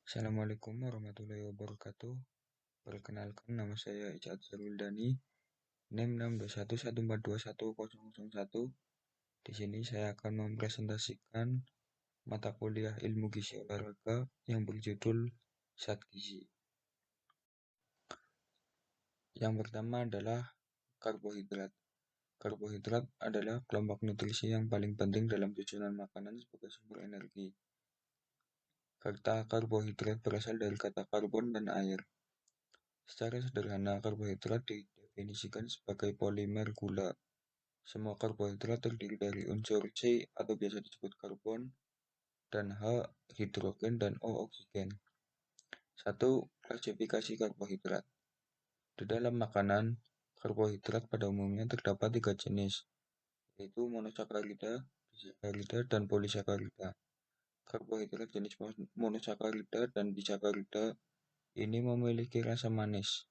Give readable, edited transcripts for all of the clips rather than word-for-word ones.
Assalamualaikum warahmatullahi wabarakatuh. Perkenalkan, nama saya Icat Zaruldani, NIM 62114210001. Di sini saya akan mempresentasikan mata kuliah Ilmu Gizi Olahraga yang berjudul Zat Gizi. Yang pertama adalah karbohidrat. Karbohidrat adalah kelompok nutrisi yang paling penting dalam susunan makanan sebagai sumber energi. Kata karbohidrat berasal dari kata karbon dan air. Secara sederhana, karbohidrat didefinisikan sebagai polimer gula. Semua karbohidrat terdiri dari unsur C atau biasa disebut karbon, dan H hidrogen, dan O oksigen. 1. Klasifikasi karbohidrat. Di dalam makanan, karbohidrat pada umumnya terdapat 3 jenis, yaitu monosakarida, disakarida, dan polisakarida. Karbohidrat jenis monosakarida dan disakarida ini memiliki rasa manis,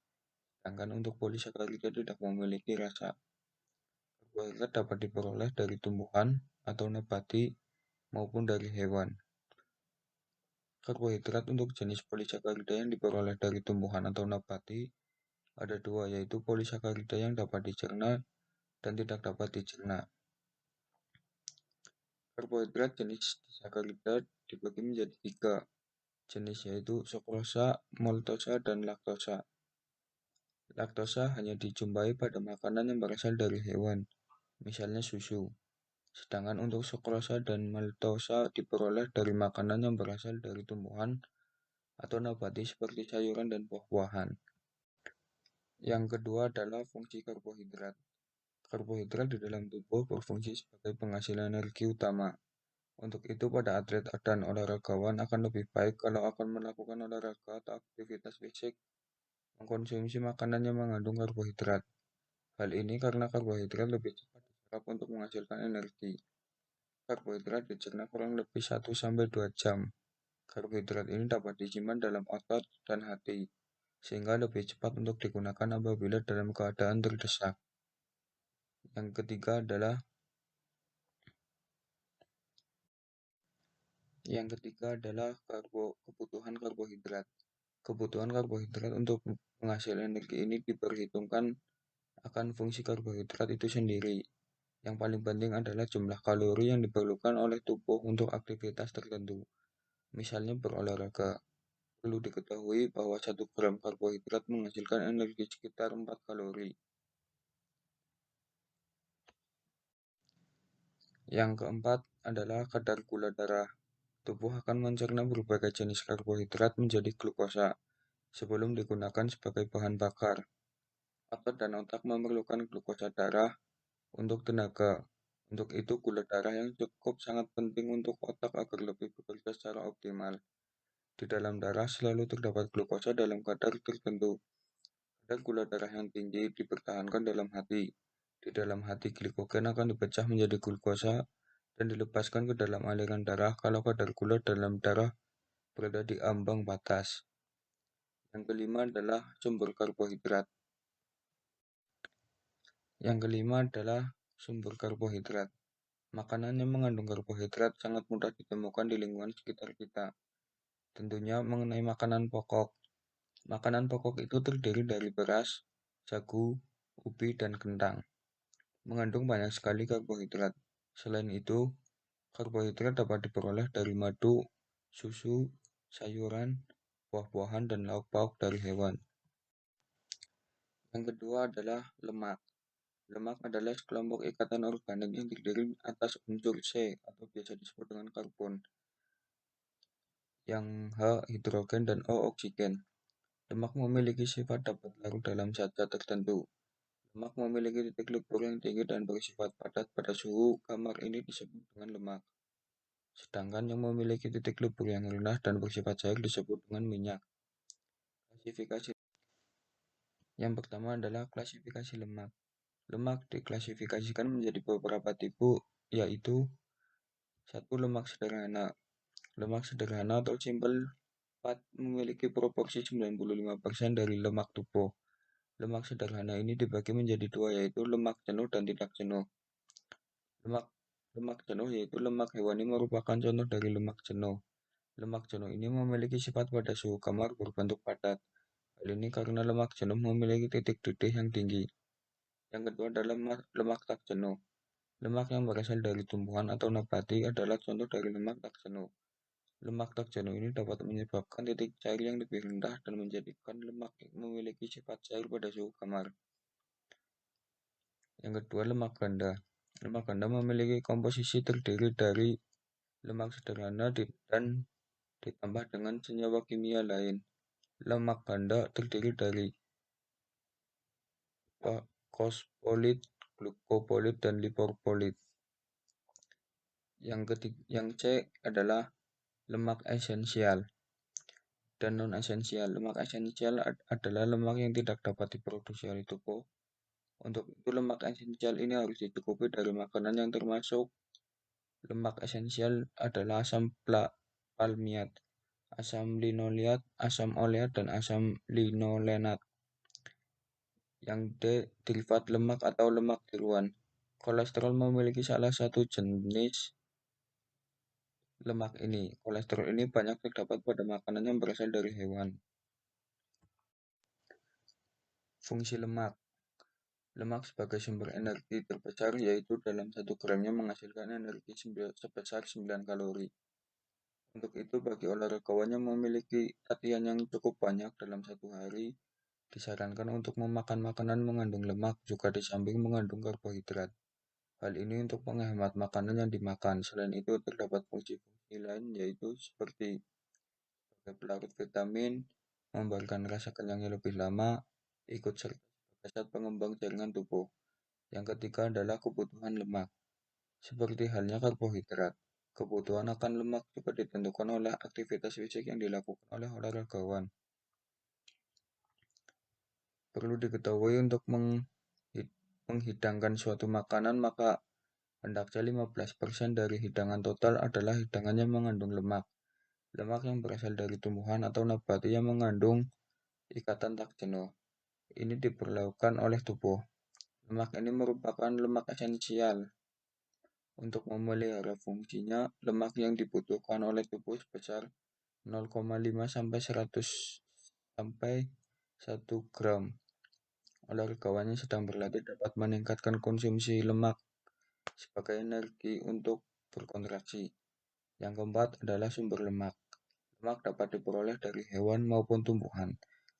sedangkan untuk polisakarida tidak memiliki rasa. Karbohidrat dapat diperoleh dari tumbuhan atau nabati maupun dari hewan. Karbohidrat untuk jenis polisakarida yang diperoleh dari tumbuhan atau nabati ada dua, yaitu polisakarida yang dapat dicerna dan tidak dapat dicerna. Karbohidrat jenis disakarida dibagi menjadi 3 jenis, yaitu sukrosa, maltosa, dan laktosa. Laktosa hanya dijumpai pada makanan yang berasal dari hewan, misalnya susu. Sedangkan untuk sukrosa dan maltosa diperoleh dari makanan yang berasal dari tumbuhan atau nabati seperti sayuran dan buah-buahan. Yang kedua adalah fungsi karbohidrat. Karbohidrat di dalam tubuh berfungsi sebagai penghasil energi utama. Untuk itu, pada atlet dan olahragawan akan lebih baik kalau akan melakukan olahraga atau aktivitas fisik mengkonsumsi makanan yang mengandung karbohidrat. Hal ini karena karbohidrat lebih cepat diserap untuk menghasilkan energi. Karbohidrat dicerna kurang lebih 1-2 jam. Karbohidrat ini dapat disimpan dalam otot dan hati, sehingga lebih cepat untuk digunakan apabila dalam keadaan terdesak. Yang ketiga adalah kebutuhan karbohidrat. Kebutuhan karbohidrat untuk menghasilkan energi ini diperhitungkan akan fungsi karbohidrat itu sendiri. Yang paling penting adalah jumlah kalori yang diperlukan oleh tubuh untuk aktivitas tertentu, misalnya berolahraga. Perlu diketahui bahwa 1 gram karbohidrat menghasilkan energi sekitar 4 kalori. Yang keempat adalah kadar gula darah. Tubuh akan mencerna berbagai jenis karbohidrat menjadi glukosa sebelum digunakan sebagai bahan bakar. Otot dan otak memerlukan glukosa darah untuk tenaga. Untuk itu, gula darah yang cukup sangat penting untuk otak agar lebih bekerja secara optimal. Di dalam darah selalu terdapat glukosa dalam kadar tertentu. Kadar gula darah yang tinggi dipertahankan dalam hati. Di dalam hati, glikogen akan dipecah menjadi glukosa dan dilepaskan ke dalam aliran darah kalau kadar gula dalam darah berada di ambang batas. Yang kelima adalah sumber karbohidrat. Makanan yang mengandung karbohidrat sangat mudah ditemukan di lingkungan sekitar kita. Tentunya mengenai makanan pokok. Makanan pokok itu terdiri dari beras, sagu, ubi, dan kentang. Mengandung banyak sekali karbohidrat. Selain itu, karbohidrat dapat diperoleh dari madu, susu, sayuran, buah-buahan, dan lauk pauk dari hewan. Yang kedua adalah lemak. Lemak adalah sekelompok ikatan organik yang terdiri atas unsur C atau biasa disebut dengan karbon, yang H hidrogen, dan O oksigen. Lemak memiliki sifat dapat larut dalam zat-zat tertentu. Lemak memiliki titik lebur yang tinggi dan bersifat padat pada suhu kamar ini disebut dengan lemak. Sedangkan yang memiliki titik lebur yang rendah dan bersifat cair disebut dengan minyak. Klasifikasi. Yang pertama adalah klasifikasi lemak. Lemak diklasifikasikan menjadi beberapa tipe, yaitu 1. Lemak sederhana. Lemak sederhana atau simple fat memiliki proporsi 95% dari lemak tubuh. Lemak sederhana ini dibagi menjadi 2, yaitu lemak jenuh dan tidak jenuh. Lemak jenuh yaitu lemak hewani merupakan contoh dari lemak jenuh. Lemak jenuh ini memiliki sifat pada suhu kamar berbentuk padat. Hal ini karena lemak jenuh memiliki titik didih yang tinggi. Yang kedua adalah lemak tak jenuh. Lemak yang berasal dari tumbuhan atau nabati adalah contoh dari lemak tak jenuh. Lemak tak jenuh ini dapat menyebabkan titik cair yang lebih rendah dan menjadikan lemak memiliki sifat cair pada suhu kamar. Yang kedua, lemak ganda. Lemak ganda memiliki komposisi terdiri dari lemak sederhana dan ditambah dengan senyawa kimia lain. Lemak ganda terdiri dari fosfolid, glukofolid, dan lipofolid. Yang C adalah lemak esensial dan non-esensial. Lemak esensial adalah lemak yang tidak dapat diproduksi oleh tubuh. Untuk itu, lemak esensial ini harus dicukupi dari makanan yang termasuk lemak esensial adalah asam palmiat, asam linoleat, asam oleat, dan asam linolenat. Yang D, derivat lemak atau lemak tiruan. Kolesterol memiliki salah satu jenis lemak ini. Kolesterol ini banyak terdapat pada makanan yang berasal dari hewan. Fungsi lemak. Lemak sebagai sumber energi terbesar, yaitu dalam 1 gramnya menghasilkan energi sebesar 9 kalori. Untuk itu, bagi olahragawan yang memiliki latihan yang cukup banyak dalam 1 hari, disarankan untuk memakan makanan mengandung lemak juga di samping mengandung karbohidrat. Hal ini untuk menghemat makanan yang dimakan. Selain itu, terdapat fungsi-fungsi lain yaitu seperti sebagai pelarut vitamin, memberikan rasa kenyangnya lebih lama, ikut serta sebagai zat pengembang jaringan tubuh. Yang ketiga adalah kebutuhan lemak. Seperti halnya karbohidrat, kebutuhan akan lemak juga ditentukan oleh aktivitas fisik yang dilakukan oleh olahragawan. Perlu diketahui untuk menghidangkan suatu makanan, maka hendaknya 15% dari hidangan total adalah hidangan yang mengandung lemak. Lemak yang berasal dari tumbuhan atau nabati yang mengandung ikatan tak jenuh. Ini diperlakukan oleh tubuh. Lemak ini merupakan lemak esensial. Untuk memelihara fungsinya, lemak yang dibutuhkan oleh tubuh sebesar 0,5 sampai 100 sampai 1 gram. Olahragawan yang sedang berlatih dapat meningkatkan konsumsi lemak sebagai energi untuk berkontraksi. Yang keempat adalah sumber lemak. Lemak dapat diperoleh dari hewan maupun tumbuhan.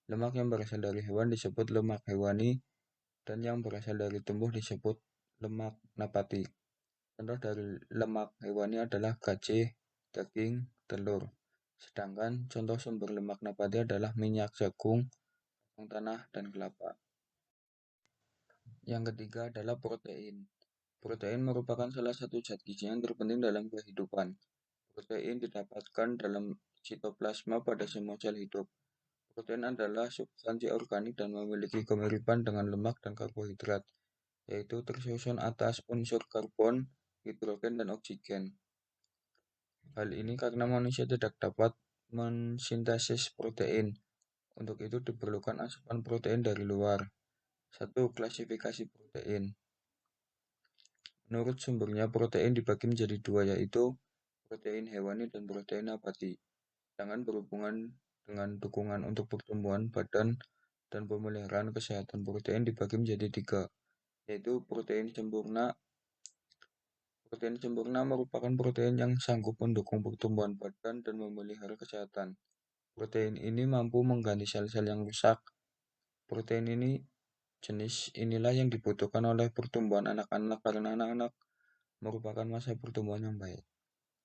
Lemak yang berasal dari hewan disebut lemak hewani dan yang berasal dari tumbuh disebut lemak nabati. Contoh dari lemak hewani adalah gajih, daging, telur. Sedangkan contoh sumber lemak nabati adalah minyak jagung, kacang tanah, dan kelapa. Yang ketiga adalah protein. Protein merupakan salah satu zat gizi yang terpenting dalam kehidupan. Protein didapatkan dalam sitoplasma pada semua sel hidup. Protein adalah substansi organik dan memiliki kemiripan dengan lemak dan karbohidrat, yaitu tersusun atas unsur karbon, hidrogen, dan oksigen. Hal ini karena manusia tidak dapat mensintesis protein. Untuk itu diperlukan asupan protein dari luar. 1. Klasifikasi protein. Menurut sumbernya, protein dibagi menjadi 2, yaitu protein hewani dan protein nabati. Sedangkan berhubungan dengan dukungan untuk pertumbuhan badan dan pemeliharaan kesehatan, protein dibagi menjadi 3, yaitu protein sempurna. Protein sempurna merupakan protein yang sanggup mendukung pertumbuhan badan dan memelihara kesehatan. Protein ini mampu mengganti sel-sel yang rusak. Protein ini jenis inilah yang dibutuhkan oleh pertumbuhan anak-anak karena anak-anak merupakan masa pertumbuhan yang baik.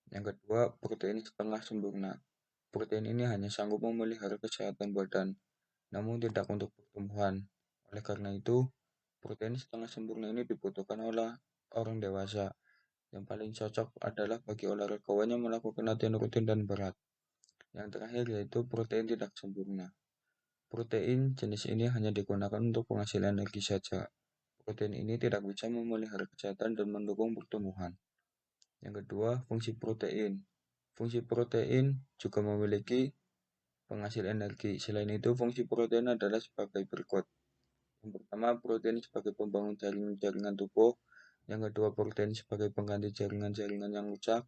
Yang kedua, protein setengah sempurna. Protein ini hanya sanggup memelihara kesehatan badan, namun tidak untuk pertumbuhan. Oleh karena itu, protein setengah sempurna ini dibutuhkan oleh orang dewasa. Yang paling cocok adalah bagi olahragawan yang melakukan latihan rutin dan berat. Yang terakhir yaitu protein tidak sempurna. Protein jenis ini hanya digunakan untuk penghasil energi saja. Protein ini tidak bisa memelihara kesehatan dan mendukung pertumbuhan. Yang kedua, fungsi protein. Fungsi protein juga memiliki penghasil energi. Selain itu, fungsi protein adalah sebagai berikut. Yang pertama, protein sebagai pembangun jaringan tubuh. Yang kedua, protein sebagai pengganti jaringan-jaringan yang rusak.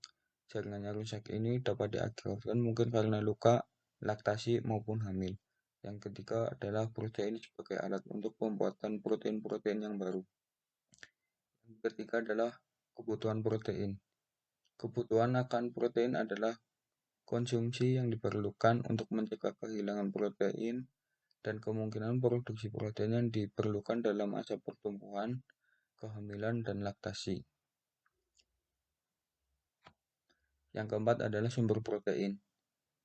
Jaringan yang rusak ini dapat diakibatkan mungkin karena luka, laktasi, maupun hamil. Yang ketiga adalah protein sebagai alat untuk pembuatan protein-protein yang baru. Yang ketiga adalah kebutuhan protein. Kebutuhan akan protein adalah konsumsi yang diperlukan untuk mencegah kehilangan protein dan kemungkinan produksi protein yang diperlukan dalam masa pertumbuhan, kehamilan, dan laktasi. Yang keempat adalah sumber protein.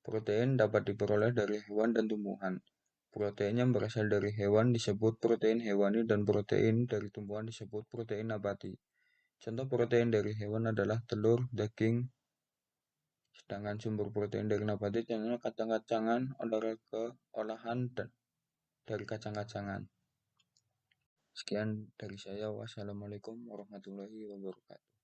Protein dapat diperoleh dari hewan dan tumbuhan. Protein yang berasal dari hewan disebut protein hewani dan protein dari tumbuhan disebut protein nabati. Contoh protein dari hewan adalah telur, daging, sedangkan sumber protein dari nabati contohnya kacang-kacangan, olahan dan dari kacang-kacangan. Sekian dari saya. Wassalamualaikum warahmatullahi wabarakatuh.